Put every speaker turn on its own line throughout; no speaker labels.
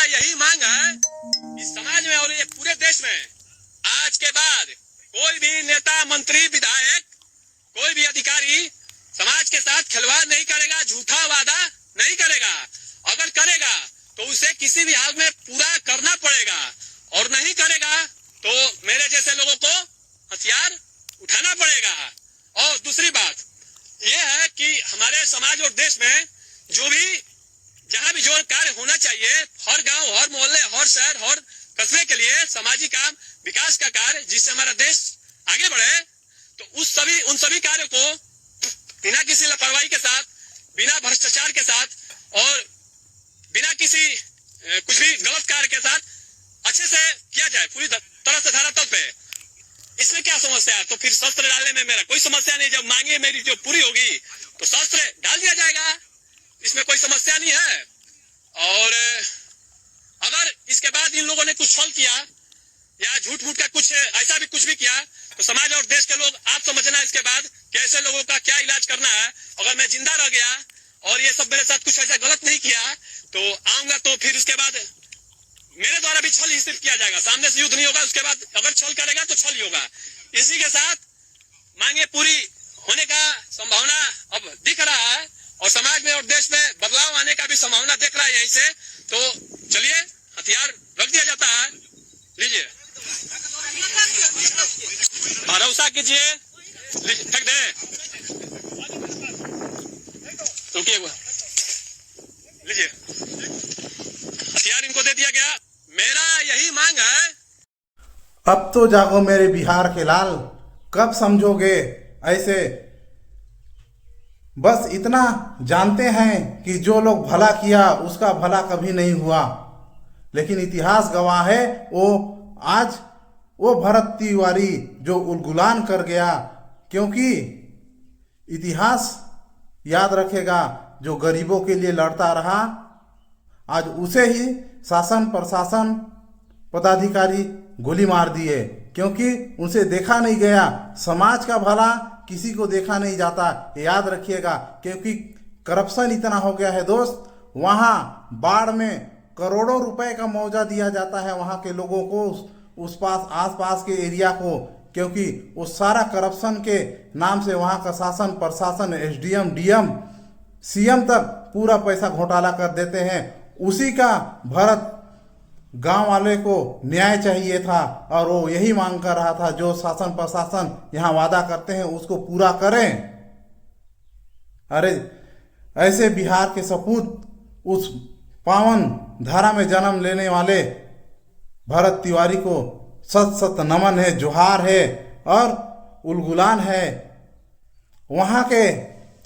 यही मांग है कि समाज में और ये पूरे देश में आज के बाद कोई भी नेता, मंत्री, विधायक, कोई भी अधिकारी समाज के साथ खिलवाड़ नहीं करेगा, झूठा वादा नहीं करेगा। अगर करेगा तो उसे किसी भी हाल में पूरा करना पड़ेगा, और नहीं करेगा तो मेरे जैसे लोगों को हथियार उठाना पड़ेगा। और दूसरी बात यह है कि हमारे समाज और देश में जो भी जहां भी जो कार्य होना चाहिए, हर गांव, हर मोहल्ले, हर शहर, हर कस्बे के लिए सामाजिक काम, विकास का कार्य, जिससे हमारा देश आगे बढ़े, तो उन सभी कार्यों को बिना किसी लापरवाही के साथ, बिना भ्रष्टाचार के साथ और बिना किसी कुछ भी गलत कार्य के साथ अच्छे से किया जाए, पूरी तरह से धरातल पे। इसमें क्या समस्या है? तो फिर शस्त्र डालने में मेरा कोई समस्या नहीं। जब मांगे मेरी जो पूरी होगी तो शस्त्र डाल दिया जाएगा, इसमें कोई समस्या नहीं है। और अगर इसके बाद इन लोगों ने कुछ छल किया या झूठ मूठ का कुछ ऐसा भी कुछ भी किया तो समाज और देश के लोग, आप समझना इसके बाद कि ऐसे लोगों का क्या इलाज करना है। अगर मैं जिंदा रह गया और ये सब मेरे साथ कुछ ऐसा गलत नहीं किया तो आऊंगा, तो फिर उसके बाद मेरे द्वारा भी छल ही सिर्फ किया जाएगा, सामने से युद्ध नहीं होगा। उसके बाद अगर छल करेगा तो छल ही होगा। इसी के साथ मांगे पूरी होने का संभावना अब दिख रहा है और समाज में और देश में बदलाव आने का भी संभावना दिख रहा है यहीं से। तो चलिए, हथियार रख दिया जाता है, लीजिए, भरोसा कीजिए, फेंक दे, रुकिए, लीजिए, हथियार इनको दे दिया गया। मेरा यही मांग है।
अब तो जागो मेरे बिहार के लाल, कब समझोगे ऐसे? बस इतना जानते हैं कि जो लोग भला किया उसका भला कभी नहीं हुआ, लेकिन इतिहास गवाह है आज वो भरत तिवारी जो उलगुलान कर गया, क्योंकि इतिहास याद रखेगा जो गरीबों के लिए लड़ता रहा, आज उसे ही शासन प्रशासन पदाधिकारी गोली मार दिए, क्योंकि उनसे देखा नहीं गया। समाज का भला किसी को देखा नहीं जाता, याद रखिएगा, क्योंकि करप्शन इतना हो गया है दोस्त। वहाँ बाढ़ में करोड़ों रुपए का मुआवजा दिया जाता है वहाँ के लोगों को, उस पास आसपास के एरिया को, क्योंकि वो सारा करप्शन के नाम से वहाँ का शासन प्रशासन, एसडीएम, डीएम, सीएम तक पूरा पैसा घोटाला कर देते हैं। उसी का भरत गांव वाले को न्याय चाहिए था और वो यही मांग कर रहा था, जो शासन प्रशासन यहाँ वादा करते हैं उसको पूरा करें। अरे ऐसे बिहार के सपूत, उस पावन धारा में जन्म लेने वाले भरत तिवारी को सत सत नमन है, जोहार है और उलगुलान है। वहाँ के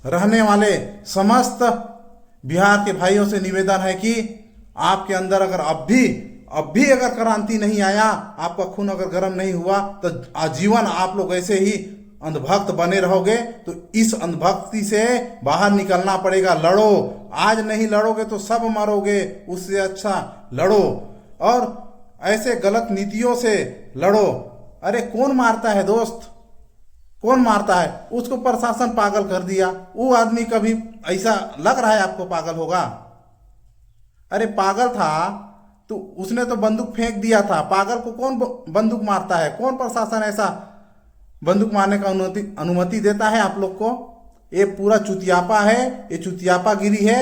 रहने वाले समस्त बिहार के भाइयों से निवेदन है कि आपके अंदर अगर अब भी अगर क्रांति नहीं आया, आपका खून अगर गर्म नहीं हुआ, तो आजीवन आप लोग ऐसे ही अंधभक्त बने रहोगे। तो इस अंधभक्ति से बाहर निकलना पड़ेगा। लड़ो, आज नहीं लड़ोगे तो सब मरोगे, उससे अच्छा लड़ो और ऐसे गलत नीतियों से लड़ो। अरे कौन मारता है दोस्त, कौन मारता है? उसको प्रशासन पागल कर दिया। वो आदमी कभी ऐसा लग रहा है आपको पागल होगा? अरे पागल था तो उसने तो बंदूक फेंक दिया था। पागल को कौन बंदूक मारता है? कौन प्रशासन ऐसा बंदूक मारने का अनुमति देता है आप लोग को? ये पूरा चुतियापा है, ये चुतियापागिरी है।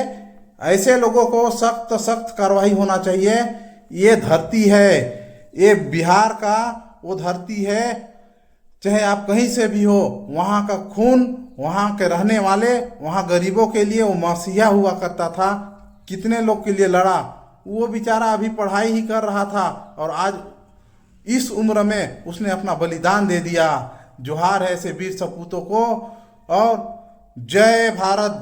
ऐसे लोगों को सख्त सख्त कार्रवाई होना चाहिए। ये धरती है, ये बिहार का वो धरती है, चाहे आप कहीं से भी हो, वहाँ का खून, वहाँ के रहने वाले, वहाँ गरीबों के लिए वो मसीहा हुआ करता था। कितने लोग के लिए लड़ा, वो बेचारा अभी पढ़ाई ही कर रहा था और आज इस उम्र में उसने अपना बलिदान दे दिया। जोहार है ऐसे वीर सपूतों को और जय भारत।